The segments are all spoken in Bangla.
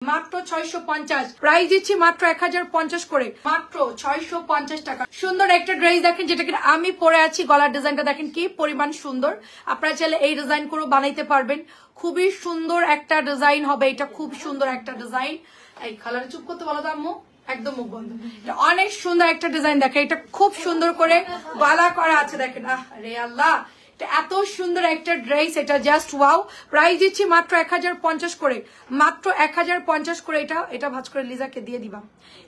মাত্র 650 প্রাইস দিচ্ছি মাত্র 1050 করে, মাত্র 650 টাকা। সুন্দর একটা ড্রেস দেখেন যেটা কিনা আমি পরে আছি, গলার ডিজাইনটা দেখেন কি পরিমাণ সুন্দর। আপনারা চাইলে এই ডিজাইন করে বানাইতে পারবেন, খুবই সুন্দর একটা ডিজাইন হবে এটা, খুব সুন্দর একটা ডিজাইন। এই কালার চুপ করতে বলো তো আম্মু, একদম মুখ বন্ধ। অনেক সুন্দর একটা ডিজাইন দেখেন, এটা খুব সুন্দর করে গলা করা আছে দেখেন। আরে আল্লাহ, এত সুন্দর একটা ড্রেস, এটা জাস্ট ওয়াও। প্রাইস দিচ্ছি মাত্র 1050 করে, মাত্র 1050 করে। এটা ভাঁজ করে লিজাকে দিয়ে দিবা।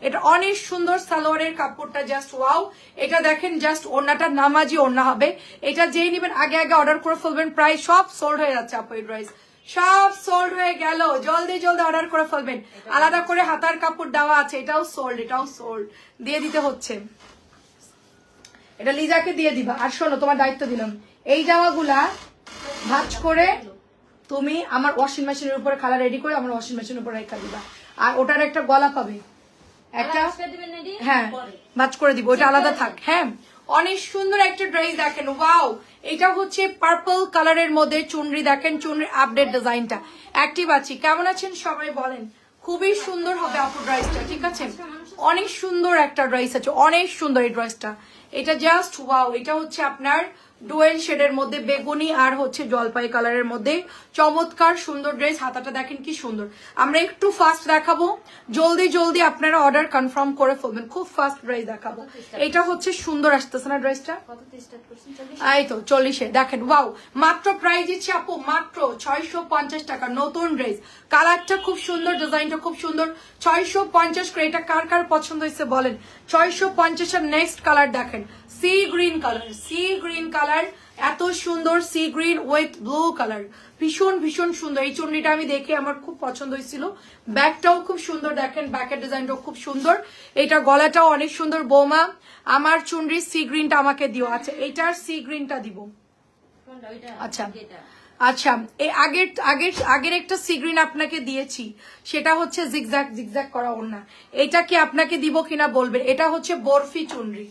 এটা অনেক সুন্দর সালোয়ারের কাপড়টা জাস্ট ওয়াও। এটা দেখেন জাস্ট ওড়নাটা নামাজি ওড়না হবে। এটা যেই নেবেন আগে আগে অর্ডার করে ফেলবেন, প্রায় সব সোল্ড হয়ে যাচ্ছে আপু। এই ড্রেস সব সোল্ড হয়ে গেল, জলদি জলদি অর্ডার করে ফেলবেন। আলাদা করে হাতার কাপড় দেওয়া আছে, এটাও সোল্ড, এটাও সোল্ড, দিয়ে দিতে হচ্ছে। এটা লিজাকে দিয়ে দিবা। আর শোনো, তোমার দায়িত্ব দিলাম, এই জামাগুলা ভাঁজ করে তুমি আমার ওয়াশিং মেশিনের উপরে খালা রেডি করে আমার ওয়াশিং মেশিনের উপরে রেখে দিবা। আর ওটার একটা গলা পাবে, একটা হ্যাঁ ভাঁজ করে দিব, ওটা আলাদা থাক। হ্যাঁ, অনেক সুন্দর একটা ড্রেস দেখেন, ওয়াও। এটা হচ্ছে পার্পল কালারের মধ্যে চুনরি, দেখেন চুনরির আপডেট ডিজাইনটা। অ্যাক্টিভ আছি, কেমন আছেন সবাই বলেন। খুবই সুন্দর হবে আপু ড্রেসটা, ঠিক আছে? অনেক সুন্দর একটা ড্রেস আছে, অনেক সুন্দর এই ড্রেসটা। এটা জাস্ট ওয়াও। এটা হচ্ছে আপনার ডুয়েল শেডের মধ্যে বেগুনি আর হচ্ছে জলপাই কালারের মধ্যে চমৎকার সুন্দর ড্রেস। হাতাটা দেখেন কি সুন্দর। আমরা একটু ফাস্ট দেখাবো, জলদি জলদি আপনারা অর্ডার কনফার্ম করে ফেলবেন, খুব ফাস্ট ড্রেস দেখাবো। এটা হচ্ছে সুন্দর আসতেছে না ড্রেসটা? এই তো 40-এ দেখেন, ওয়াও। মাত্র প্রাইস দিচ্ছি আপু মাত্র 650 টাকা। নতুন ড্রেস, কালারটা খুব সুন্দর, ডিজাইনটা খুব সুন্দর। 650 করে। এটা কার কার পছন্দ হয়েছে বলেন। 650 এর নেক্সট কালার দেখেন, sea green colour, sea green colour, এত সুন্দর sea green with blue colour, ভীষণ ভীষণ সুন্দর। এই চুন্নিটা আমি দেখে আমার খুব পছন্দ হয়েছিল। ব্যাকটাও খুব সুন্দর দেখেন, ব্যাকের ডিজাইনটাও খুব সুন্দর। এটা গলাটাও অনেক সুন্দর। বৌমা আমার চুনরির সি গ্রিনটা আমাকে দিও। আচ্ছা, এইটার সি গ্রিনটা দিব। আচ্ছা আচ্ছা, এই আগের একটা সি গ্রিন আপনাকে দিয়েছি, সেটা হচ্ছে জিগজ্যাগ জিগজ্যাগ করা ওড়না। এটা কি আপনাকে দিব কিনা বলবেন। এটা হচ্ছে বরফি চুনরি,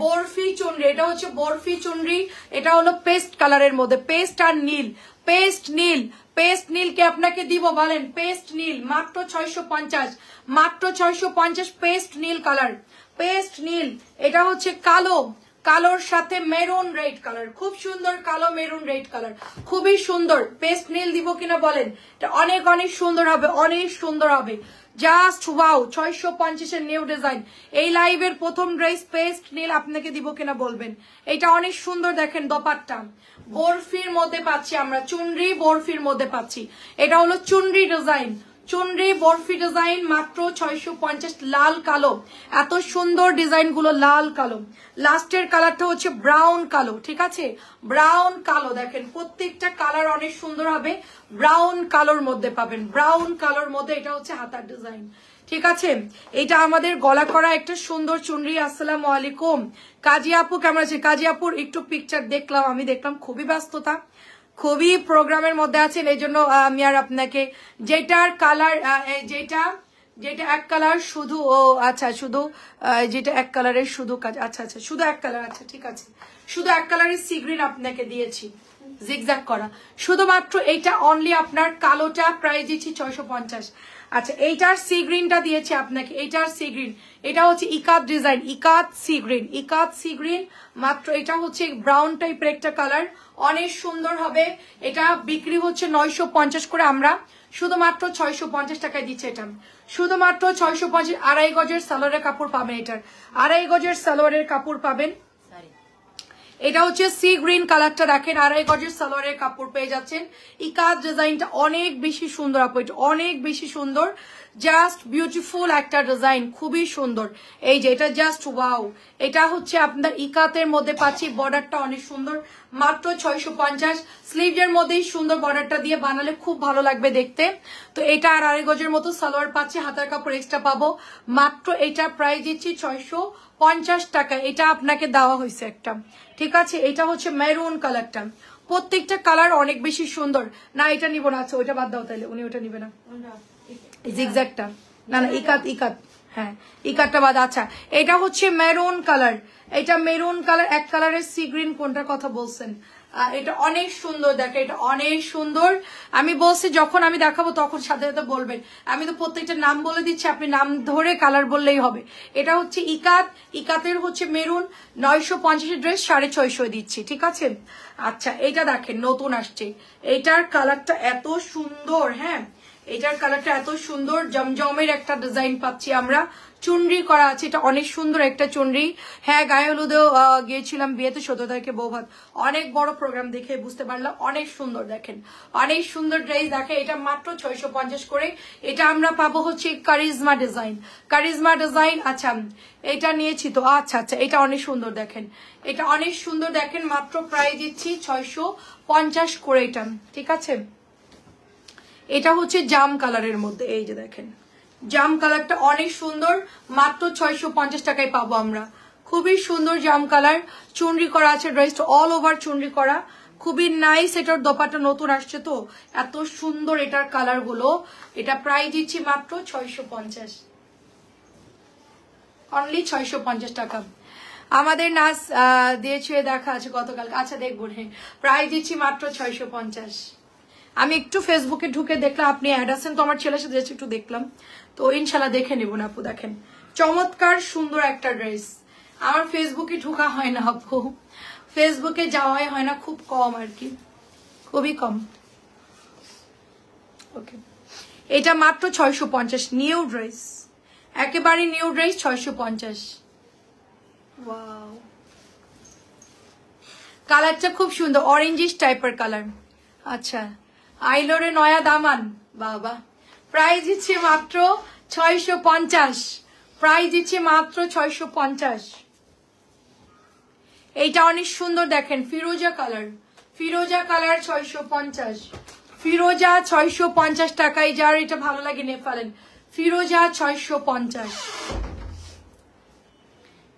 বরফি চুনরি, এটা হচ্ছে বরফি চুনরি। এটা হলো পেস্ট কালারের মধ্যে, পেস্ট আর নীল, পেস্ট নীল, পেস্ট নীল কে আপনাকে দিব বলেন। পেস্ট নীল মাত্র 650, মাত্র 650। পেস্ট নীল কালার, পেস্ট নীল। এটা হচ্ছে কালো, কালোর সাথে মেরুন রেড কালার, খুব সুন্দর কালো মেরুন রেড কালার, খুবই সুন্দর। পেস্ট নীল দিব কিনা বলেন। এটা অনেক অনেক সুন্দর হবে, অনেক সুন্দর হবে, জাস্ট ওয়াও। 650 এর নিউ ডিজাইন, এই লাইভের প্রথম ড্রেস পেস্ট নীল আপনাকে দিব কিনা বলবেন। এটা অনেক সুন্দর দেখেন, দোপাট্টা বরফির মধ্যে পাচ্ছি আমরা, চুনরি বরফির মধ্যে পাচ্ছি। এটা হলো চুনরি ডিজাইন, চুনরি বরফি ডিজাইন, মাত্র 650। লাল কালো, এত সুন্দর ডিজাইন গুলো, লাল কালো। লাস্টের কালারটা হচ্ছে ব্রাউন কালো, ঠিক আছে? ব্রাউন কালো দেখেন, প্রত্যেকটা কালার অনেক সুন্দর হবে। ব্রাউন কালোর মধ্যে পাবেন, ব্রাউন কালোর মধ্যে। এটা হচ্ছে হাতার ডিজাইন, ঠিক আছে? এটা আমাদের গলা করা একটা সুন্দর চুনরি। আসসালামু আলাইকুম কাজী আপু, কেমন আছে? কাজী আপুর একটু পিকচার দেখলাম, আমি দেখলাম খুবই ব্যস্ততা, খুবই প্রোগ্রামের মধ্যে আছেন, এই জন্য আমি আর আপনাকে যেটার কালার যেটা এক কালার শুধু, ও আচ্ছা, শুধু যেটা এক কালারের শুধু কাজ, আচ্ছা আচ্ছা, শুধু এক কালার, আচ্ছা ঠিক আছে, শুধু এক কালারের সি গ্রিন আপনাকে দিয়েছি জিগজ্যাগ করা, শুধুমাত্র এইটা অনলি আপনার কালোটা প্রাইস দিচ্ছি 650। আচ্ছা, এইটার সি গ্রিনটা দিয়েছি আপনাকে, এইটার সি গ্রিন, এটা হচ্ছে ইকাত design, ইকাত sea green, ইকাত sea green. মাত্র এটা হচ্ছে ব্রাউন টাইপের একটা কালার, অনেক সুন্দর হবে। এটা বিক্রি হচ্ছে 950 করে, আমরা শুধুমাত্র 650 টাকায় দিচ্ছে। এটা শুধুমাত্র 650। 2.5 গজের সালোয়ারের কাপড় পাবেন, এটার 2.5 গজের সালোয়ারের কাপড় পাবেন। এটা হচ্ছে সি গ্রিন কালারটা দেখেন, 2.5 গজের সালোয়ারের কাপড় পেয়ে যাচ্ছেন। ইকাত ডিজাইনটা অনেক বেশি সুন্দর আপু, এটা অনেক বেশি সুন্দর, জাস্ট বিউটিফুল একটা ডিজাইন, খুবই সুন্দর। এই যে এটা জাস্ট ওয়াও। এটা হচ্ছে আপনার ইকাতের মধ্যে পাচ্ছি, বর্ডারটা অনেক সুন্দর, মাত্র 650। স্লিভের মধ্যেই সুন্দর বর্ডারটা দিয়ে বানালে খুব ভালো লাগবে দেখতে। তো এটা আর 2.5 গজের মতো সালোয়ার পাচ্ছি, হাতার কাপড় এক্সট্রা পাবো। মাত্র এটা প্রাইস দিচ্ছি 650 টাকা। এটা আপনাকে দেওয়া হয়েছে একটা, ঠিক আছে? এটা হচ্ছে মেরুন কালারটা, প্রত্যেকটা কালার অনেক বেশি সুন্দর। না এটা নিব না, আচ্ছা ওইটা বাদ দাও তাইলে, উনি ওটা নিবে না, জিগজ্যাগটা না, না ইকাত, ইকাত, হ্যাঁ ইকাতটা বাদ। আচ্ছা, এটা হচ্ছে মেরুন কালার, এটা মেরুন কালার। এক কালারের সি গ্রিন কোনটার কথা বলছেন? এটা অনেক সুন্দর, দেখেন এটা অনেক সুন্দর। আমি বলছি যখন আমি দেখাবো তখন সাথে সাথে বলবেন, আমি তো প্রত্যেকটা নাম বলে দিচ্ছি, আপনি নাম ধরে কালার বললেই হবে। এটা হচ্ছে ইকাত, ইকাতের হচ্ছে মেরুন, 950 ড্রেস 650 দিচ্ছি, ঠিক আছে। আচ্ছা এটা দেখেন নতুন আসছে, এইটার কালারটা এত সুন্দর, হ্যাঁ এটার কালারটা এত সুন্দর, জমজমের একটা ডিজাইন পাচ্ছি আমরা, চুনরি করা আছে, এটা অনেক সুন্দর একটা চুনরি। হ্যাঁ গায়ে হলুদেও গিয়েছিলাম, বিয়েতে 17 তারিখে বৌভাত, অনেক বড় প্রোগ্রাম দেখে বুঝতে পারলাম, অনেক সুন্দর দেখেন, অনেক সুন্দর ড্রেস দেখে। এটা মাত্র 650 করে। এটা আমরা পাবো হচ্ছে কারিজমা ডিজাইন, কারিজমা ডিজাইন। আচ্ছা এটা নিয়েছি তো, আচ্ছা আচ্ছা এটা অনেক সুন্দর দেখেন, এটা অনেক সুন্দর দেখেন, মাত্র প্রাইস দিচ্ছি 650 করে এটা, ঠিক আছে। এটা হচ্ছে জাম কালারের মধ্যে, এই যে দেখেন জাম কালারটা অনেক সুন্দর, মাত্র 650 টাকায় পাবো আমরা। খুবই সুন্দর জাম কালার, চুনরি করা আছে, ড্রেসটা অল ওভার চুনরি করা, খুবই নাইস। এটার দোপাট্টা নতুন আসছে তো এত সুন্দর এটার কালার গুলো। এটা প্রাইস দিচ্ছি মাত্র 650, অনলি 650 টাকা। আমাদের নাচ দিয়েছে দেখা আছে গতকাল, আচ্ছা দেখবো, হ্যাঁ প্রাইস দিচ্ছি মাত্র 650। আমি একটু ফেসবুকে ঢুকে দেখলাম আপনি অ্যাড আছেন, তো আমার ছেলের সাথে একটু দেখলাম, তো ইনশাল্লাহ দেখে নেব না আপু। দেখেন চমৎকার সুন্দর একটা ড্রেস। আমার ফেসবুকে ঢোকা হয় না আপু, ফেসবুকে যাওয়াই হয় না, খুব কম আর কি, খুবই কম। ওকে এটা মাত্র 650, নিউ ড্রেস, একেবারে নিউ ড্রেস, 650। ওয়াও কালারটা খুব সুন্দর, অরেঞ্জিশ টাইপের কালার। আচ্ছা আইলোরে নয়া দামান, বাবা প্রাইস দিচ্ছে মাত্র 650, প্রাইস দিচ্ছে মাত্র 650। এইটা অনেক সুন্দর দেখেন, ফিরোজা কালার, ফিরোজা কালার 650, ফিরোজা 650 টাকায়। যার এটা ভালো লাগে নিয়ে ফেলেন, ফিরোজা 650,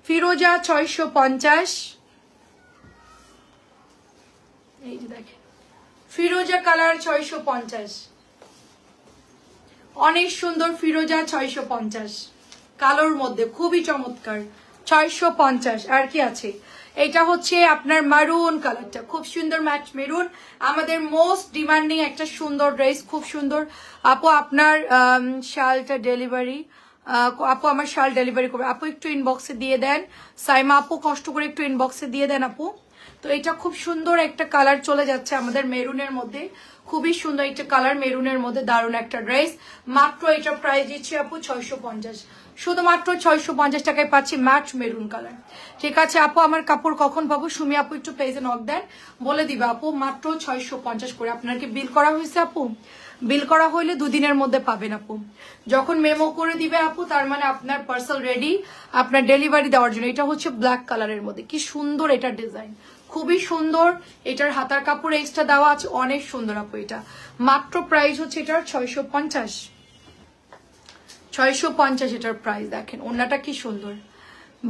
ফিরোজা 650। এই যে দেখেন ফিরোজা কালার 650, অনেক সুন্দর ফিরোজা 650 কালোর মধ্যে, খুবই চমৎকার 650। আর কি আছে, এটা হচ্ছে আপনার মারুন কালারটা, খুব সুন্দর ম্যাচ মেরুন, আমাদের মোস্ট ডিমান্ডিং একটা সুন্দর ড্রেস, খুব সুন্দর। আপু আপনার শালটা ডেলিভারি, আপু আমার শাল ডেলিভারি করবে, আপু একটু ইনবক্সে দিয়ে দেন, সাইমা আপু কষ্ট করে একটু ইনবক্সে দিয়ে দেন আপু। তো এটা খুব সুন্দর একটা কালার চলে যাচ্ছে আমাদের মেরুনের মধ্যে, খুবই সুন্দর একটা কালার মেরুনের মধ্যে, দারুণ একটা ড্রেস। মাত্র এটা প্রাইস দিচ্ছি আপু 650, শুধুমাত্র 650 টাকায় পাচ্ছি ম্যাট মেরুন কালার, ঠিক আছে আপু। আমার কাপড় কখন পাবো, সুমি আপু একটু পেজে নক দেন, বলে দিবে আপু। মাত্র 650 করে। আপনার কি বিল করা হয়েছে আপু? বিল করা হইলে 2 দিনের মধ্যে পাবেন আপু। যখন মেমো করে দিবে আপু তার মানে আপনার পার্সেল রেডি আপনার ডেলিভারি দেওয়ার জন্য। এটা হচ্ছে ব্ল্যাক কালারের মধ্যে, কি সুন্দর এটা ডিজাইন, খুবই সুন্দর। এটার হাতার কাপড় এক্সট্রা দেওয়া আছে, অনেক সুন্দর আপু। এটা মাত্র প্রাইস হচ্ছে এটার 650, 650 এটার প্রাইস। দেখেন ওড়নাটা কি সুন্দর।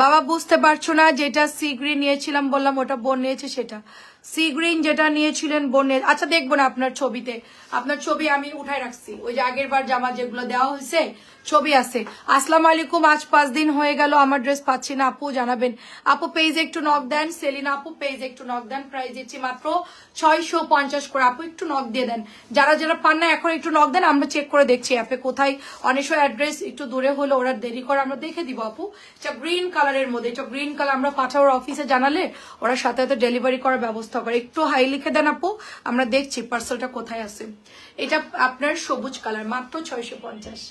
বাবা বুঝতে পারছো না, যেটা সি গ্রিন নিয়েছিলাম বললাম ওটা বোন নিয়েছে, সেটা সি গ্রিন যেটা নিয়েছিলেন বোন নিয়ে। আচ্ছা দেখবো না আপনার ছবিতে, আপনার ছবি আমি উঠাই রাখছি, ওই যে আগের বার জামা যেগুলো দেওয়া হয়েছে ছবি আছে। আসসালামু আলাইকুম, আজ 5 দিন হয়ে গেল আমার ড্রেস পাচ্ছি না আপু, জানাবেন আপু। পেজে একটু নক দেন, সেলিনা আপু পেজে একটু নক দেন। প্রাইস দিচ্ছি মাত্র 650 করে আপু, একটু নক দিয়ে দেন। যারা যারা পান না এখন একটু নক দেন, আমরা চেক করে দেখছি অ্যাপে কোথায়। অনেক সময় অ্যাড্রেস একটু দূরে হলে ওরা দেরি করে, আমরা দেখে দিব আপু। এটা গ্রিন কালারের মধ্যে, এটা গ্রিন কালার আমরা পাঠাওয়ার অফিসে জানালে ওরা সাথে সাথে ডেলিভারি করার ব্যবস্থা করে। একটু হাই লিখে দেন আপু, আমরা দেখছি পার্সেলটা কোথায় আছে। এটা আপনার সবুজ কালার, মাত্র 650।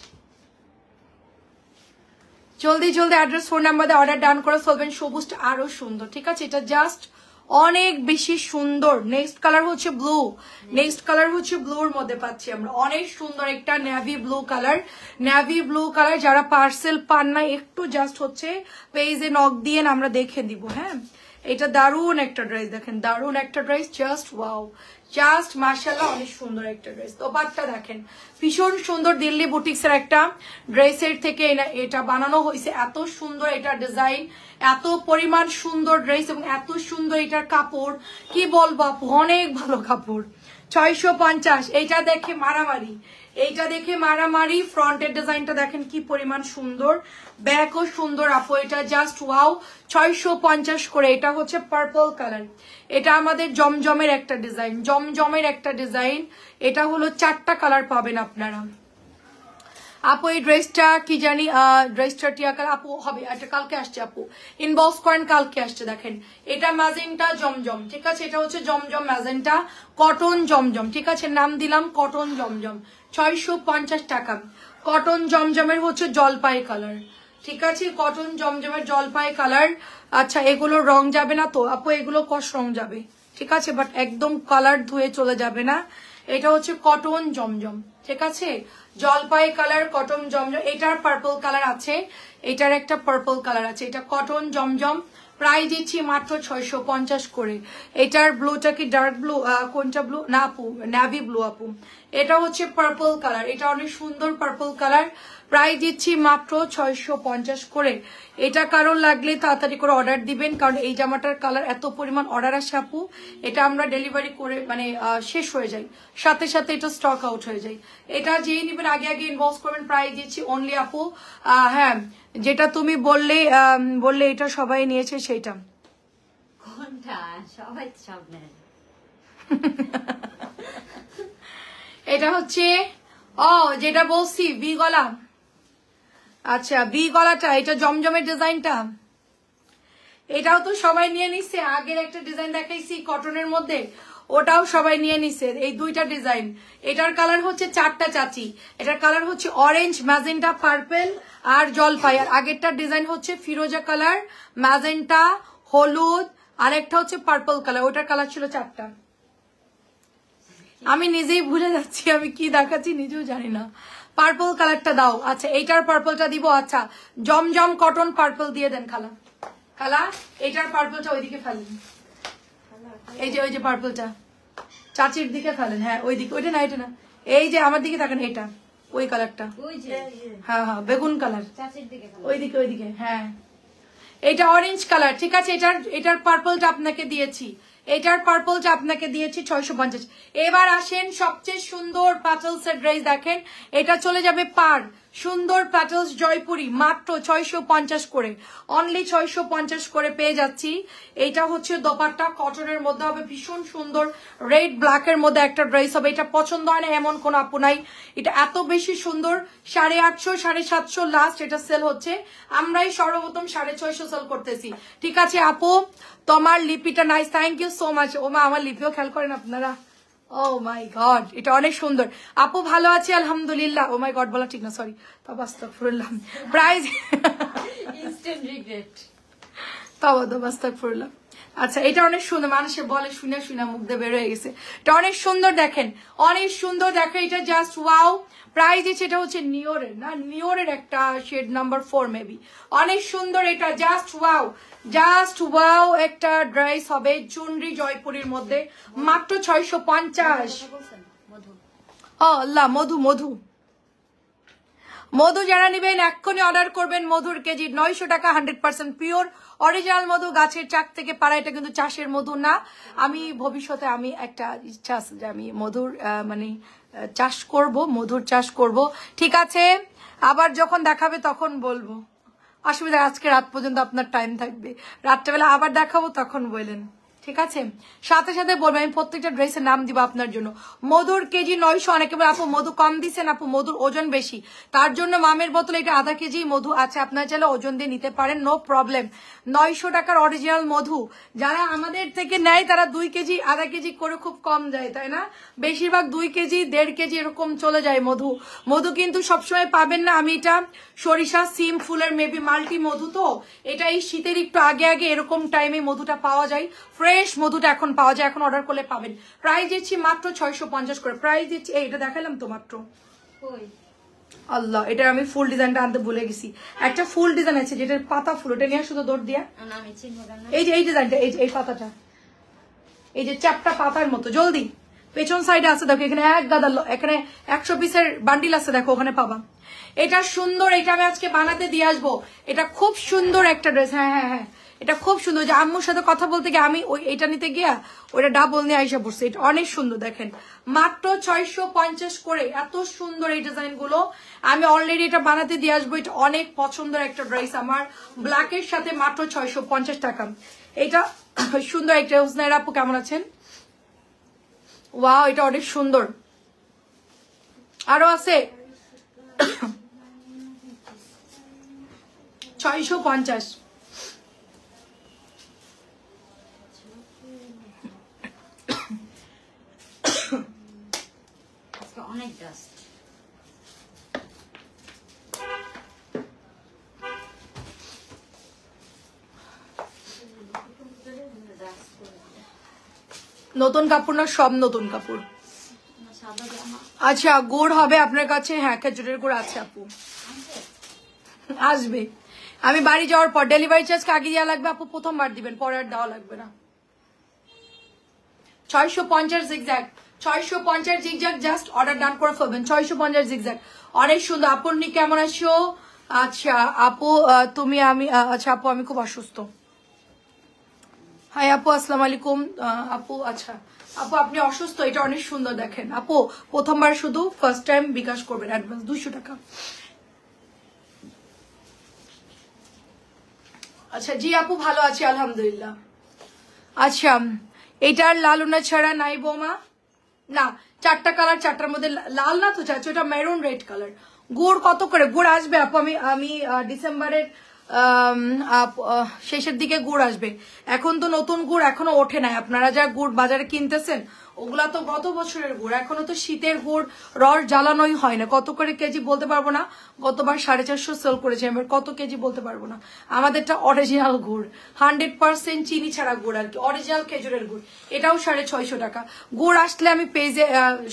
জলদি জলদি অ্যাড্রেস ফোন নাম্বার দিয়ে অর্ডার ডান করে চলবেন। সবুজটা আরো সুন্দর, ঠিক আছে, এটা জাস্ট অনেক বেশি সুন্দর। নেক্সট কালার হচ্ছে ব্লু, নেক্সট কালার হচ্ছে ব্লুর মধ্যে পাচ্ছি আমরা, অনেক সুন্দর একটা navy blue colour, navy blue colour. যারা পার্সেল পান না একটু জাস্ট হচ্ছে পেজে নক দিয়ে আমরা দেখে দিব। হ্যাঁ এটা দারুণ একটা ড্রেস, দেখেন দারুণ একটা ড্রেস, জাস্ট ওয়াও, জাস্ট মাশাআল্লাহ, অনেক সুন্দর একটা ড্রেস। দোপাট্টা দেখেন ভীষণ সুন্দর, দিল্লি বুটিক্সের একটা ড্রেসের থেকে এটা বানানো হয়েছে। এত সুন্দর এটা ডিজাইন, এত পরিমাণ সুন্দর ড্রেস এবং এত সুন্দর এটার কাপড়, কি বলবো আপু, অনেক ভালো কাপড়। 650, এটা দেখে মারামারি, এইটা দেখে মারামারি। ফ্রন্টের ডিজাইনটা দেখেন কি পরিমাণ সুন্দর, ব্যাকও সুন্দর আপু। এটা জাস্ট ওয়াও, 650 করে। এটা হচ্ছে পার্পল কালার, এটা আমাদের জমজমের একটা ডিজাইন, জমজমের একটা ডিজাইন। এটা হলো 4টা কালার পাবেন আপনারা আপু। এই ড্রেসটা কি জানি, ড্রেসটা টিয়া কালার আপু হবে, এটা কালকে আসছে আপু, ইনবক্স করেন, কালকে আসছে। দেখেন এটা ম্যাজেন্টা জমজম, ঠিক আছে, এটা হচ্ছে জমজম ম্যাজেন্টা কটন জমজম, ঠিক আছে, নাম দিলাম কটন জমজম, 650 টাকা। কটন জমজমের হচ্ছে জলপাই কালার, ঠিক আছে, কটন জমজমের জলপাই কালার। আচ্ছা এগুলো রং যাবে না তো আপু? এগুলো কষ রং যাবে, ঠিক আছে, বাট একদম কালার ধুয়ে চলে যাবে না। এটা হচ্ছে কটন জমজম, ঠিক আছে, জলপাই কালার কটন জমজম। এটার পার্পল কালার আছে, এটার একটা পার্পল কালার আছে। এটা কটন জমজম, প্রাইস দিচ্ছি মাত্র 650 করে। এটার ব্লুটা কি ডার্ক ব্লু, কোনটা ব্লু না আপু, নেভি ব্লু আপু। এটা হচ্ছে পার্পল কালার, এটা অনেক সুন্দর পার্পল কালার, প্রাইস দিচ্ছি মাত্র 650 করে। এটা কারোর লাগলে তাড়াতাড়ি করে অর্ডার দিবেন, কারণ এই জামাটার কালার এত পরিমাণ অর্ডার আসে আপু, এটা আমরা ডেলিভারি করে মানে শেষ হয়ে যায়, সাথে সাথে এটা স্টক আউট হয়ে যায়। এটা যেই নেবেন আগে আগে ইনবক্স করবেন, প্রাইস দিচ্ছি অনলি আপু, হ্যাঁ যেটা তুমি বললে বললে এটা সবাই নিয়েছে সেটা কোনটা? সবাই সব নেয়। এটা হচ্ছে যেটা বলছি বি গলা, আচ্ছা বি গলাটা, এটা জমজমের ডিজাইনটা, এটাও তো সবাই নিয়ে নিচ্ছে। আগের একটা ডিজাইন দেখাইছি কটনের মধ্যে, ওটাও সবাই নিয়ে নিচ্ছে। এই দুইটা ডিজাইন, এটার কালার হচ্ছে 4টা চাচি, এটার কালার হচ্ছে অরেঞ্জ, ম্যাজেন্টা, পার্পল আর জলপাই। আর আগেরটার ডিজাইন হচ্ছে ফিরোজা কালার, ম্যাজেন্টা, হলুদ, আর একটা হচ্ছে পার্পল কালার। ওটার কালার ছিল 4টা। আমি নিজেই ভুলে যাচ্ছি আমি কি দেখাচ্ছি নিজেও জানি না। পার্পল কালারটা দাও, আচ্ছা এইটার পার্পলটা দিব। আচ্ছা জমজম কটন পার্পল দিয়ে দেন খালা, খালা এইটার পার্পলটা ওইদিকে ফেলেন, এই যে ওই যে পার্পলটা চাচির দিকে ফেলেন, হ্যাঁ ওইদিকে, ওইটা না এটা না, এই যে আমার দিকে তাকান, এটা ওই কালারটা, হ্যাঁ হ্যাঁ বেগুন কালার, ওইদিকে ওইদিকে, হ্যাঁ এটা অরেঞ্জ কালার, ঠিক আছে। এটার পার্পলটা আপনাকে দিয়েছি, এটার পার্পলটা আপনাকে দিয়েছি 650। এবার আসেন সবচেয়ে সুন্দর প্যাটেলস এর ড্রেস দেখেন, এটা চলে যাবে পার, সুন্দর প্যাটেলস জয়পুরি, মাত্র 650 করে, অনলি 650 করে পেয়ে যাচ্ছি। এইটা হচ্ছে দোপাট্টা, কটনের মধ্যে হবে, ভীষণ সুন্দর রেড ব্ল্যাকের মধ্যে একটা ড্রেস হবে। এটা পছন্দ হয় না এমন কোন আপু নাই, এটা এত বেশি সুন্দর। 850 750 লাস্ট এটা সেল হচ্ছে, আমরাই সর্বপ্রথম 650 সেল করতেছি, ঠিক আছে আপু। তোমার লিপিটা nice, thank you so much. ওমা আমার লিপিও খেয়াল করেন আপনারা, ও মাই গড এটা অনেক সুন্দর আপু, ভালো আছি আলহামদুলিল্লাহ। ও মাই গড বলা ঠিক না, সরি, তবে আস্তাগফিরুল্লাহ। প্রাইস ইনস্ট্যান্ট রিগ্রেট, তবে আস্তাগফিরুল্লাহ। আচ্ছা এটা অনেক সুন্দর, মানুষে বলে শুনে শুনে মুখ দিয়ে বের হয়ে গেছে। এটা অনেক সুন্দর দেখেন, অনেক সুন্দর দেখেন, এটা জাস্ট ওয়াও। প্রাইস দিচ্ছে, এটা হচ্ছে নিওরের না, নিওরের একটা শেড নাম্বার 4 মেবি, অনেক সুন্দর। এটা জাস্ট ওয়াও, জাস্ট ওয়াও একটা ড্রেস হবে চুনরি জয়পুরীর মধ্যে, মাত্র 650। ও আল্লাহ, মধু মধু মধু যারা নিবেন এক্ষুনি অর্ডার করবেন। মধুর কেজি 900 টাকা, 100% পিওর অরিজিনাল মধু, গাছের চাক থেকে পাড়া, এটা কিন্তু চাষের মধু না। আমি ভবিষ্যতে আমি একটা ইচ্ছা আছে যে আমি মধুর মানে চাষ করব, মধুর চাষ করব, ঠিক আছে। আবার যখন দেখাবে তখন বলবো, অসুবিধা, আজকে রাত পর্যন্ত আপনার টাইম থাকবে, রাত্রেবেলা আবার দেখাবো তখন বললেন, ঠিক আছে। সাথে সাথে বলবো, আমি প্রত্যেকটা ড্রেসের নাম দিব আপনার জন্য। মধুর কেজি 900, অনেকে বলে আপু মধু কম দিচ্ছেন, আপু মধুর ওজন বেশি, তার জন্য মামের বোতলে এটা আধা কেজি মধু আছে, আপনারা চাইলে ওজন দিয়ে নিতে পারেন, নো প্রবলেম। 900 টাকার অরিজিনাল মধু, যারা আমাদের থেকে নেয় তারা 2 কেজি আধা কেজি করে, খুব কম যায় তাই না, বেশিরভাগ 2 কেজি 1.5 কেজি এরকম চলে যায় মধু। মধু কিন্তু সবসময় পাবেন না, আমি এটা সরিষা সিম ফুলের মেবি মাল্টি মধু, তো এটা এই শীতের একটু আগে আগে এরকম টাইমে মধুটা পাওয়া যায়, ফ্রেশ মধুটা এখন পাওয়া যায়, এখন অর্ডার করলে পাবেন। প্রাইস দিচ্ছি মাত্র 650 করে, প্রাইস দিচ্ছি, এটা দেখালাম তো মাত্র। আল্লাহ, এটা আমি ফুল ডিজাইনটা আনতে ভুলে গেছি, একটা ফুল ডিজাইন আছে যেটার পাতা ফুল, ওটা নিয়ে শুধু দৌড় দিয়া, এই যে এই ডিজাইনটা, এই যে এই পাতাটা, এই যে চাপটা পাতার মতো, জলদি পেছন সাইডে আছে দেখো, এখানে এক গাদা, এখানে 100 পিসের বান্ডিল আছে দেখো, ওখানে পাবা। এটা সুন্দর, এটা আমি আজকে বানাতে দিয়ে আসবো। এটা খুব সুন্দর একটা ড্রেস। হ্যাঁ হ্যাঁ হ্যাঁ, এটা খুব সুন্দর। যে আম্মুর সাথে কথা বলতে গিয়ে আমি ওই এটা নিতে গিয়া ওইটা ডাবল নিয়ে আইসা পড়ছে। এটা অনেক সুন্দর, দেখেন মাত্র 650 করে। এত সুন্দর এই ডিজাইন গুলো, আমি অলরেডি এটা বানাতে দিয়ে আসবো। এটা অনেক পছন্দের একটা ড্রেস আমার, ব্ল্যাকের সাথে মাত্র 650 টাকা। এটা সুন্দর একটা। হুসনাইর আপু কেমন আছেন? ওয়াও, এটা অনেক সুন্দর। আরো আছে 650। অনেক ডাস্ট। নতুন কাপড় না, সব নতুন কাপড়। আচ্ছা, গুড় হবে আপনার কাছে? হ্যাঁ, খেজুরের গুড় আছে আপু, আসবে। আমি বাড়ি যাওয়ার পর ডেলিভারি চার্জ আগে দেওয়া লাগবে আপু, প্রথমবার দিবেন, পরে আর দেওয়া লাগবে না। 650 জিগজ্যাগ, 650 জিগজ্যাগ, জাস্ট অর্ডার ডান করে ফেলবেন। 650 জিগজ্যাগ, অনেক সুন্দর। আপু কেমন আছো? আচ্ছা আপু তুমি, আমি আচ্ছা আপু আমি খুব অসুস্থ। হাই আপু, আসসালামু আলাইকুম আপু। আচ্ছা আপু আপনি অসুস্থ, এটা অনেক সুন্দর। দেখেন আপু, প্রথমবার শুধু ফার্স্ট টাইম বিকাশ করবেন, অ্যাডভান্স 200 টাকা। আচ্ছা জি আপু, ভালো আছি আলহামদুলিল্লাহ। আচ্ছা, এটার লাল উনা ছাড়া নাই বৌমা? না, 4টা কালার, 4টার মধ্যে লাল না তো চাচ্ছ, এটা মেরুন রেড কালার। গুড় কত করে? গুড় আসবে আপু, আমি ডিসেম্বরের শেষের দিকে গুড় আসবে। এখন তো নতুন গুড় এখনো ওঠে নাই। আপনারা যা গুড় বাজারে কিনতেছেন ওগুলা তো গত বছরের গুড়, এখনো তো শীতের গুড় রস জ্বালানোই হয় না। কত করে কেজি বলতে পারবো না, গতবার 450 সেল করেছে, এবার কত কেজি বলতে পারবো না। আমাদেরটা অরিজিনাল গুড়, 100% চিনি ছাড়া গুড় আর কি, অরিজিনাল খেজুরের গুড়। এটাও 650 টাকা। গুড় আসলে আমি পেজে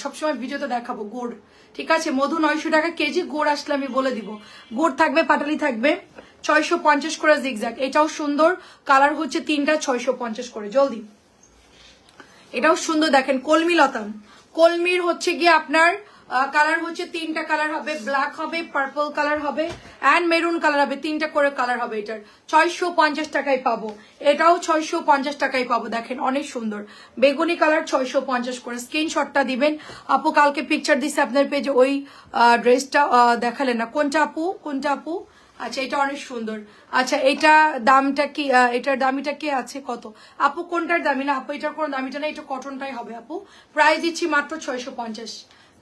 সবসময় ভিডিওতে দেখাবো গুড়, ঠিক আছে? মধু 900 টাকা কেজি, গুড় আসলে আমি বলে দিব। গুড় থাকবে, পাটালি থাকবে। 650 করে জিগজ্যাগ, এটাও সুন্দর। কালার হচ্ছে 3টা, 650 করে। জলদি, এটাও সুন্দর। দেখেন কলমি লতা, কলমির হচ্ছে গিয়ে আপনার কালার হচ্ছে 3টা কালার হবে, ব্ল্যাক হবে, পার্পল কালার হবে অ্যান্ড মেরুন কালার হবে। 3টা করে কালার হবে। এটার 650 টাকায় পাবো। এটাও 650 টাকায় পাবো। দেখেন অনেক সুন্দর, বেগুনি কালার, 650 করে। স্ক্রিনশটটা দিবেন আপু। কালকে পিকচার দিচ্ছে আপনার পেজে, ওই ড্রেসটা দেখালেন না। কোনটা আপু, কোনটা আপু? আচ্ছা, এটা অনেক সুন্দর। আচ্ছা, এটা দামটা কি? এটার দামিটা কি আছে কত আপু? কোনটার দামি না আপু? এটার কোনো দামিটা না, এটা কটনটাই হবে আপু। প্রাইস দিচ্ছি মাত্র 650।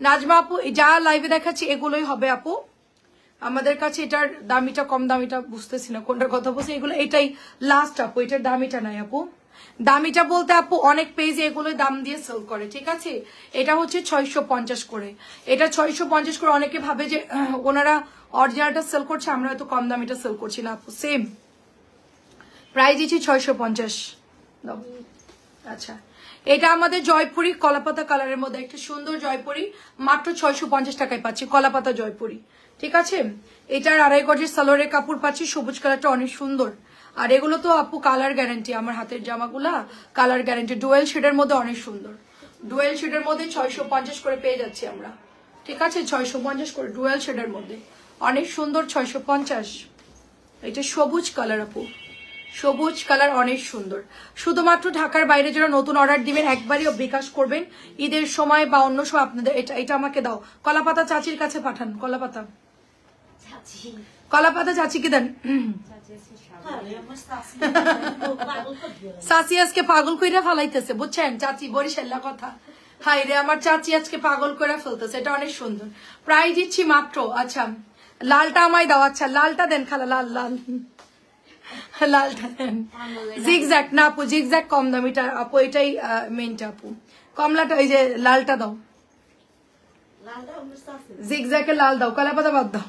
নাজমা আপু, যা লাইভে দেখাচ্ছি এগুলোই হবে আপু আমাদের কাছে। এটার দামিটা কম, দামিটা বুঝতেছি না কোনটার কথা বলছি। এগুলো এটাই লাস্ট আপু, এটার দামিটা নাই আপু। দামিটা বলতে আপু অনেক পেজে এগুলোই দাম দিয়ে সেল করে, ঠিক আছে? এটা হচ্ছে 650 করে। এটা 650 করে। অনেকে ভাবে যে ওনারা অরিজিনালটা সেল করছে, আমরা হয়তো কম দামিটা সেল করছি না আপু, সেম প্রাইস দিচ্ছি 650। দাও। আচ্ছা, এটা আমাদের জয়পুরি কলাপাতা কালারের মধ্যে একটা সুন্দর জয়পুরি, মাত্র 650 টাকায় পাচ্ছি, কলাপাতা জয়পুরি, ঠিক আছে? এটার 2.5 গজের সালোয়ারের কাপড় পাচ্ছি, সবুজ কালারটা অনেক সুন্দর। আর এগুলো তো আপু কালার গ্যারান্টি, আমার হাতের জামাগুলা কালার গ্যারান্টি। ডুয়েল শেডের মধ্যে অনেক সুন্দর, ডুয়েল শেডের মধ্যে 650 করে পেয়ে যাচ্ছি আমরা, ঠিক আছে? 650 করে ডুয়েল শেডের মধ্যে অনেক সুন্দর, 650। এটা সবুজ কালার আপু, সবুজ কালার অনেক সুন্দর। শুধুমাত্র ঢাকার বাইরে যারা নতুন অর্ডার দিবেন একবারই বিকাশ করবেন, ঈদের সময় বা অন্য সময় আপনাদের এটা আমাকে দাও। কলাপাতা চাচির কাছে পাঠান, কলাপাতা, কলাপাতা চাচিকে দেন। চাচি আজকে পাগল কইরা ফালাইতেছে, বুঝছেন? চাচি বরিশাল্লা কথা। হাই রে, আমার চাচি আজকে পাগল করে ফেলতেছে। এটা অনেক সুন্দর, প্রাইস দিচ্ছি মাত্র। আচ্ছা, লালটা আমায় দাও। আচ্ছা, লালটা দেন খালা, লাল লাল লালটা দেন। জিগজ্যাগ না আপু, জিগজ্যাগ কম দামিটা আপু, এটাই মেনটা আপু। কমলাটা, এই যে লালটা দাও, জিগজ্যাগের লাল দাও, কলাপাতা বাদ দাও।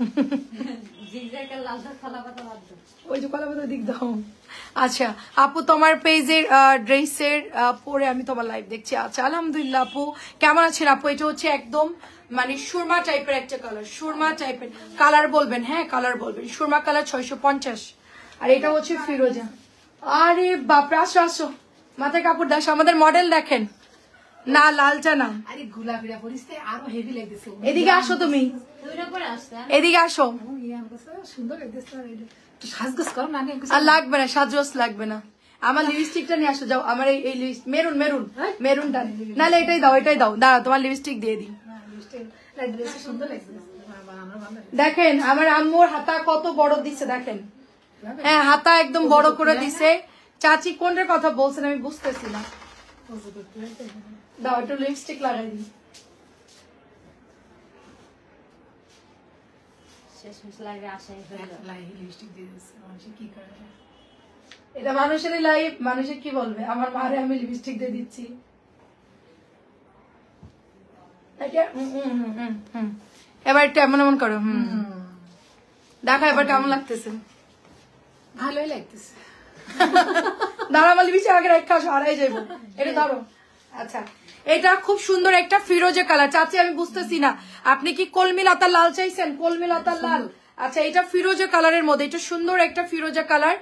ওই যে কলাপাতা দিক দাও। আচ্ছা আপু, তোমার পেজের ড্রেসের পরে আমি তোমার লাইভ দেখছি। আচ্ছা আলহামদুলিল্লাহ আপু, কেমন আছেন আপু? এটা হচ্ছে একদম মানে সুরমা টাইপের একটা কালার, সুরমা টাইপের কালার বলবেন, হ্যাঁ কালার বলবেন। সুরমা কালার 650। আর এটা হচ্ছে ফিরোজা। আরে বাপরে, আসো আসো, মাথায় কাপড় দাস। আমাদের মডেল দেখেন না, লালটা না, আরে গোলাপিরা পরিস্তে আরো হেভি লাগতেছে। এদিকে আসো তুমি, দুইটা পরে আসছেন এদিকে আসো। সুন্দর সাজগোজ করো না আর লাগবে না, সাজগোজ লাগবে না। আমার লিপস্টিকটা নিয়ে আসো, যাও। আমার এই মেরুন মেরুন মেরুনটা, নাহলে এটাই দাও, এটাই দাও। দাঁড়া, তোমার লিপস্টিক দিয়ে দিই। সুন্দর লাগছে। দেখেন আমার আম্মুর হাতা কত বড় দিছে, দেখেন। হ্যাঁ, হাতা একদম বড় করে দিছে। চাচি কোনটার কথা বলছেন আমি বুঝতেছি না। দাও একটু লিপস্টিক লাগাই দিই। শেষমেশ লাইভে আসাই হলো লিপস্টিক দিয়ে দিচ্ছে, মানুষ কি করে? এটা মানুষেরই লাইফ, মানুষে কি বলবে? আমার মারে আমি লিপস্টিক দিয়ে দিচ্ছি। এবার একটু এমন এমন করো। দেখো এবার কেমন লাগতেছে। ভালোই লাগতেছে। দাঁড়া, আমার লিপস্টিক আগে রেখে আসো, হারাই যাবো। এটা ধরো। আচ্ছা, এটা খুব সুন্দর একটা ফিরোজা কালার। চাচি আমি বুঝতেছি না, আপনি কি কলমি লতার লাল চাইছেন? কলমি লতার লাল। আচ্ছা, এটা ফিরোজা কালারের মধ্যে, এটা সুন্দর একটা ফিরোজা কালার।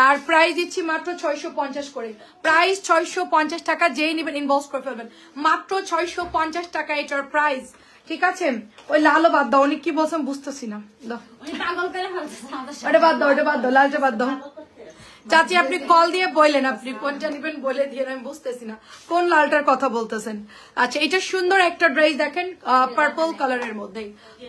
আর প্রাইস দিচ্ছি মাত্র 650 করে। প্রাইস 650 টাকা, যেই নেবেন ইনবক্স করে ফেলবেন। মাত্র 650 টাকা এটার প্রাইস, ঠিক আছে? ওই লালও বাদ দাও, অনেক কি বলছেন বুঝতেছি না। দাও উনি পাগল করে ফেলছে আমাদের সাথে। ওটা বাদ দাও, ওটা বাদ দাও, লালটা বাদ দাও। চাচি আপনি কল দিয়ে বললেন আপনি কোনটা নিবেন, বলে দিয়ে আমি বুঝতেছি না কোন লালটার কথা বলতেছেন। আচ্ছা, এটা সুন্দর একটা ড্রেস, দেখেন পার্পল কালারের মধ্যে,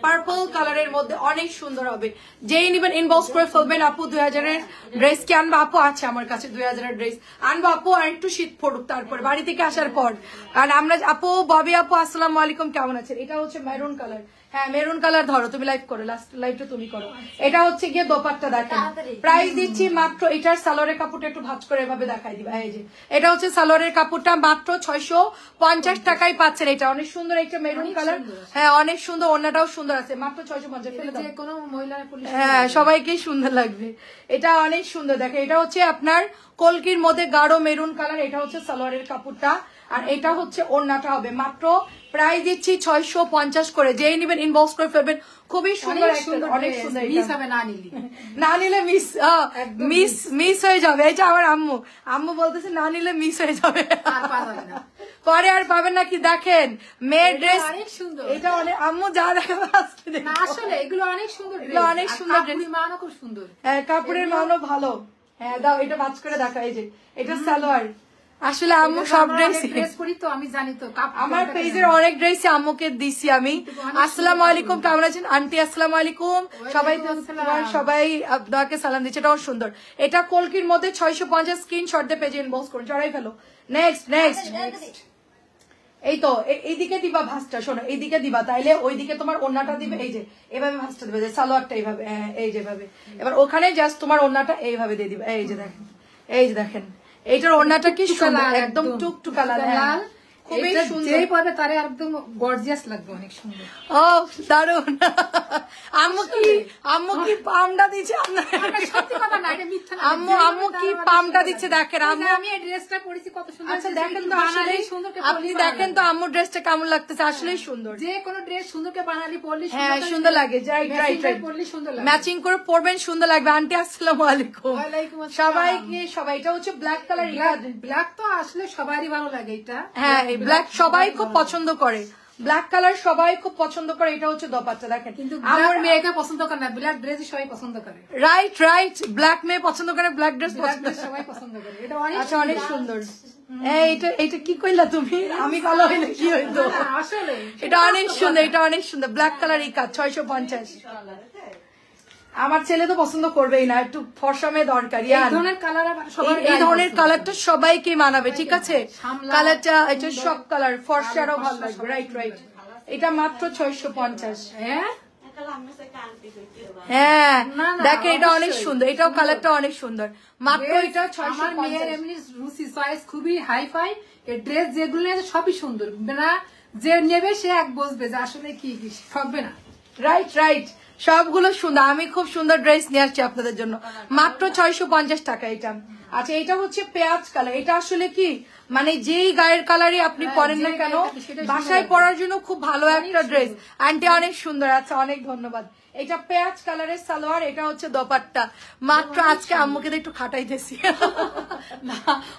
পার্পল কালারের মধ্যে অনেক সুন্দর হবে। যেই নিবেন ইনবক্স করে ফেলবেন। আপু 2000-এর ড্রেস কি আনবো? আপু আছে আমার কাছে 2000-এর ড্রেস আনবো আপু, আর একটু শীত পড়ুক তারপর বাড়ি থেকে আসার পর। আর আমরা আপু, ববি আপু আসসালামু আলাইকুম, কেমন আছেন? এটা হচ্ছে মেরুন কালার। হ্যাঁ, মেরুন কালার। ধরো তুমি লাইভ করো, লাস্ট লাইভটা তুমি করো। এটা হচ্ছে গিয়ে দোপাট্টা, দেখেন। প্রাইস দিচ্ছি মাত্র, এটার সালোয়ারের কাপড়টা একটু ভাঁজ করে এভাবে দেখাই দিবা। এই যে এটা হচ্ছে সালোয়ারের কাপড়টা, মাত্র 650 টাকায় পাচ্ছেন। এটা অনেক সুন্দর একটা মেরুন কালার। হ্যাঁ, অনেক সুন্দর, ওড়নাটাও সুন্দর আছে। মাত্র 650। ফেলে দাও, যে কোনো মহিলা পুলিশ। হ্যাঁ, সবাইকেই সুন্দর লাগবে। এটা অনেক সুন্দর, দেখেন। এটা হচ্ছে আপনার কলকির মধ্যে গাঢ় মেরুন কালার। এটা হচ্ছে সালোয়ারের কাপড়টা, আর এটা হচ্ছে ওড়নাটা হবে। মাত্র প্রাইস দিচ্ছি 650 করে। যেই নিবেন ইনবক্স করে ফেলবেন। খুবই সুন্দর, অনেক সুন্দর। মিস হবে না নিলি, না নিলে মিস হয়ে যাবে। এই যে আমার আম্মু বলতেছে না নিলে মিস হয়ে যাবে, আর পাওয়া যাবে না। পরে আর পাবেন নাকি। দেখেন মেয়ের ড্রেস অনেক সুন্দর। এটা অনেক, আম্মু যা দেখাবে আজকে দেখো। না আসলে এগুলো অনেক সুন্দর, এগুলো অনেক সুন্দর ড্রেস, মানও খুব সুন্দর। হ্যাঁ, কাপড়ের মানও ভালো। হ্যাঁ, দাও এটা ভাঁজ করে দেখা। এই যে এটা সালোয়ার। আসলে আম্মু সব ড্রেস পরি তো, আমি জানি তো। আমার পেজের অনেক ড্রেসই আম্মুকে দিছি আমি। আসসালামু আলাইকুম, কেমন আছেন আন্টি? আসসালামু আলাইকুম। সবাই আপনাকে সালাম দিচ্ছে। এটাও সুন্দর। এটা কলকির মধ্যে 650। স্ক্রিনশট দিয়ে পেজে ইনবক্স করুন, চড়াই ফেলো। নেক্সট। এই তো এইদিকে দিবা ভাঁজটা, শোনো এইদিকে দিবা, তাইলে ওইদিকে তোমার ওড়নাটা দিবে। এই যে এভাবে ভাঁজটা দিবে, যে সালোয়ারটা এইভাবে, এই যেভাবে। এবার ওখানে জাস্ট তোমার ওড়নাটা এইভাবে দিয়ে দিবা। এই যে দেখেন, এই যে দেখেন, এইটার ওড়নাটা কি সুন্দর, একদম টুকটুকা লাল, খুবই সুন্দর। যেই পাবে তারে একদম গর্জিয়াস লাগবে, অনেক সুন্দর। ও দারুন। আম্মু কি পামটা দিচ্ছে আপনার? সত্যি কথা না, এটা মিথ্যা না। আম্মু কি পামটা দিচ্ছে, দেখেন। আমি এই ড্রেসটা পরেছি, কত সুন্দর। আচ্ছা, দেখেন তো আসলে আপনি দেখেন তো আম্মুর ড্রেসটা কেমন লাগতেছে, আসলেই সুন্দর। যে কোনো ড্রেস সুন্দরকে বানালি পরলি, হ্যাঁ, সুন্দর লাগে। পরলি সুন্দর লাগে, ম্যাচিং করে পরবেন, সুন্দর লাগবে। আন্টি আসসালামু আলাইকুম। ওয়ালাইকুম আসসালাম। সবাই এটা হচ্ছে ব্ল্যাক কালার। ব্ল্যাক তো আসলে সবারই ভালো লাগে। এটা হ্যাঁ, এই ব্ল্যাক সবাই খুব পছন্দ করে, ব্ল্যাক কালার সবাই খুব পছন্দ করে। এটা হচ্ছে দোপাট্টা, দেখেন। কিন্তু আমার মেয়েকে পছন্দ করে না, ব্ল্যাক ড্রেস সবাই পছন্দ করে। রাইট, ব্ল্যাক মেয়ে পছন্দ করে, ব্ল্যাক ড্রেস পছন্দ করে, সবাই পছন্দ করে। এটা আচ্ছা, অনেক সুন্দর। এইটা কি কইলা তুমি? আমি ভালো হইলে কি হইতো? আসলে এটা অনেক সুন্দর, এটা অনেক সুন্দর। ব্ল্যাক কালার এই কাজ 650। আমার ছেলে তো পছন্দ করবেই না, একটু ফর্সা মেয়ে দরকার। এই ধরনের কালারটা সবাইকে মানাবে, ঠিক আছে? কালারটা এটা সব কালার, ফর্সারও ভালো লাগবে। রাইট। এটা মাত্র 650। হ্যাঁ, দেখেন এটা অনেক সুন্দর, এটাও কালারটা অনেক সুন্দর। মাত্র এটা 650। মেয়ের এমনি রুচি চয়েস খুবই হাই ফাই। এই ড্রেস যেগুলো আছে সবই সুন্দর, না যে নেবে সে এক বসবে যে আসলে কি ঠকবে না। রাইট, সবগুলো সুন্দর। আমি খুব সুন্দর ড্রেস নিয়ে আসছি আপনাদের জন্য, মাত্র 650 টাকা এটা। আচ্ছা, এটা হচ্ছে পেঁয়াজ কালার। এটা আসলে কি মানে যেই গায়ের কালারই আপনি পরেন না কেন, বাসায় পরার জন্য খুব ভালো একটা ড্রেস। আন্টি অনেক সুন্দর। আচ্ছা, অনেক ধন্যবাদ। এটা পেঁয়াজ কালারের সালোয়ার, এটা হচ্ছে দোপাট্টা। মাত্র আজকে আম্মুকে একটু খাটাইতেছি।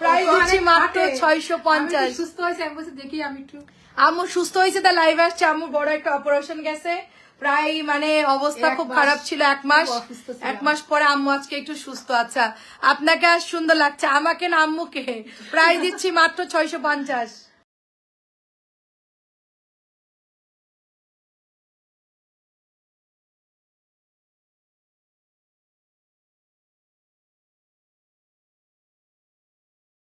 প্রাইস দিচ্ছি মাত্র 650। সুস্থ হয়েছে, আমি বলছি দেখি আমি একটু। আম্মু সুস্থ হয়েছে, তা লাইভ আসছে। আম্মু বড় একটা অপারেশন গেছে, প্রায় মানে অবস্থা এক খুব মাস, খারাপ ছিল, 1 মাস। খুব অসুস্থ ছিলাম। 1 মাস পরে আম্মু আজকে একটু সুস্থ। আচ্ছা আপনাকে আর সুন্দর লাগছে, আমাকে না আম্মুকে? প্রাইস দিচ্ছি মাত্র 650।